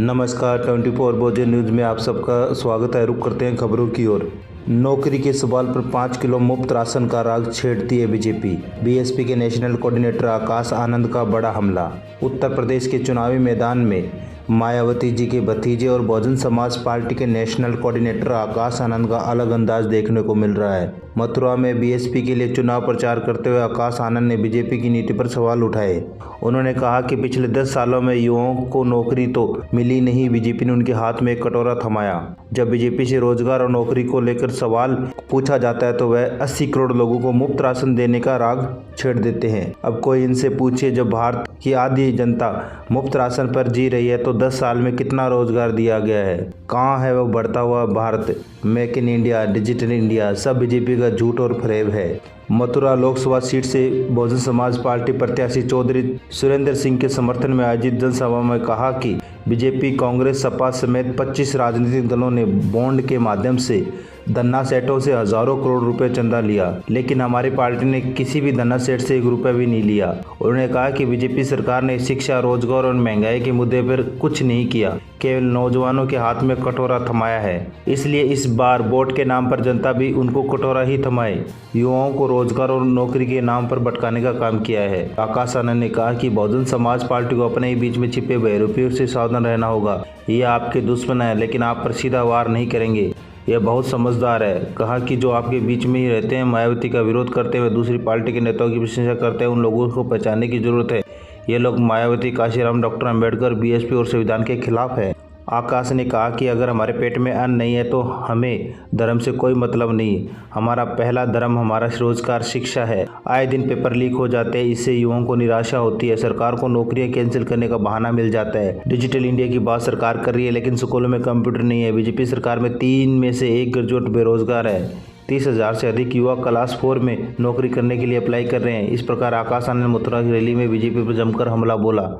नमस्कार 24 भोजन न्यूज़ में आप सबका स्वागत है। रुक करते हैं खबरों की ओर। नौकरी के सवाल पर 5 किलो मुफ्त राशन का राग छेड़ती है बीजेपी। बीएसपी के नेशनल कोऑर्डिनेटर आकाश आनंद का बड़ा हमला। उत्तर प्रदेश के चुनावी मैदान में मायावती जी के भतीजे और बहुजन समाज पार्टी के नेशनल कोऑर्डिनेटर आकाश आनंद का अलग अंदाज देखने को मिल रहा है। मथुरा में बीएसपी के लिए चुनाव प्रचार करते हुए आकाश आनंद ने बीजेपी की नीति पर सवाल उठाए। उन्होंने कहा कि पिछले 10 सालों में युवाओं को नौकरी तो मिली नहीं, बीजेपी ने उनके हाथ में एक कटोरा थमाया। जब बीजेपी से रोजगार और नौकरी को लेकर सवाल पूछा जाता है तो वह 80 करोड़ लोगों को मुफ्त राशन देने का राग छेड़ देते हैं। अब कोई इनसे पूछे, जब भारत की आधी जनता मुफ्त राशन पर जी रही है तो 10 साल में कितना रोजगार दिया गया है? कहाँ है वो बढ़ता हुआ Bharat? Make in India, digital India, सब बीजेपी का झूठ और फरेब है। मथुरा लोकसभा सीट से बहुजन समाज पार्टी प्रत्याशी चौधरी सुरेंद्र सिंह के समर्थन में आयोजित जनसभा में कहा कि बीजेपी, कांग्रेस, सपा समेत 25 राजनीतिक दलों ने बॉन्ड के माध्यम से धन्ना सेठों से हजारों करोड़ रुपए चंदा लिया, लेकिन हमारी पार्टी ने किसी भी धन्ना सेठ से 1 रुपया भी नहीं लिया। उन्होंने कहा कि बीजेपी सरकार ने शिक्षा, रोजगार और महंगाई के मुद्दे पर कुछ नहीं किया, केवल नौजवानों के हाथ में कटोरा थमाया है। इसलिए इस बार वोट के नाम पर जनता भी उनको कटोरा ही थमाए। युवाओं को रोजगार और नौकरी के नाम पर भटकाने का काम किया है। आकाश आनंद ने कहा कि बहुजन समाज पार्टी को अपने ही बीच में छिपे बहरूपियों से सावधान रहना होगा। ये आपके दुश्मन है, लेकिन आप पर सीधा वार नहीं करेंगे। यह बहुत समझदार है। कहा कि जो आपके बीच में ही रहते हैं, मायावती का विरोध करते हुए दूसरी पार्टी के नेताओं की प्रशंसा करते हैं, उन लोगों को पहचानने की जरूरत है। ये लोग मायावती, काशीराम, डॉक्टर अंबेडकर, बीएसपी और संविधान के खिलाफ है। आकाश ने कहा कि अगर हमारे पेट में अन्न नहीं है तो हमें धर्म से कोई मतलब नहीं। हमारा पहला धर्म हमारा रोजगार, शिक्षा है। आए दिन पेपर लीक हो जाते हैं, इससे युवाओं को निराशा होती है। सरकार को नौकरियां कैंसिल करने का बहाना मिल जाता है। डिजिटल इंडिया की बात सरकार कर रही है, लेकिन स्कूलों में कंप्यूटर नहीं है। बीजेपी सरकार में 3 में से 1 ग्रेजुएट बेरोजगार है। 30,000 से अधिक युवा क्लास 4 में नौकरी करने के लिए अप्लाई कर रहे हैं। इस प्रकार आकाश आनंद ने मथुरा की रैली में बीजेपी पर जमकर हमला बोला।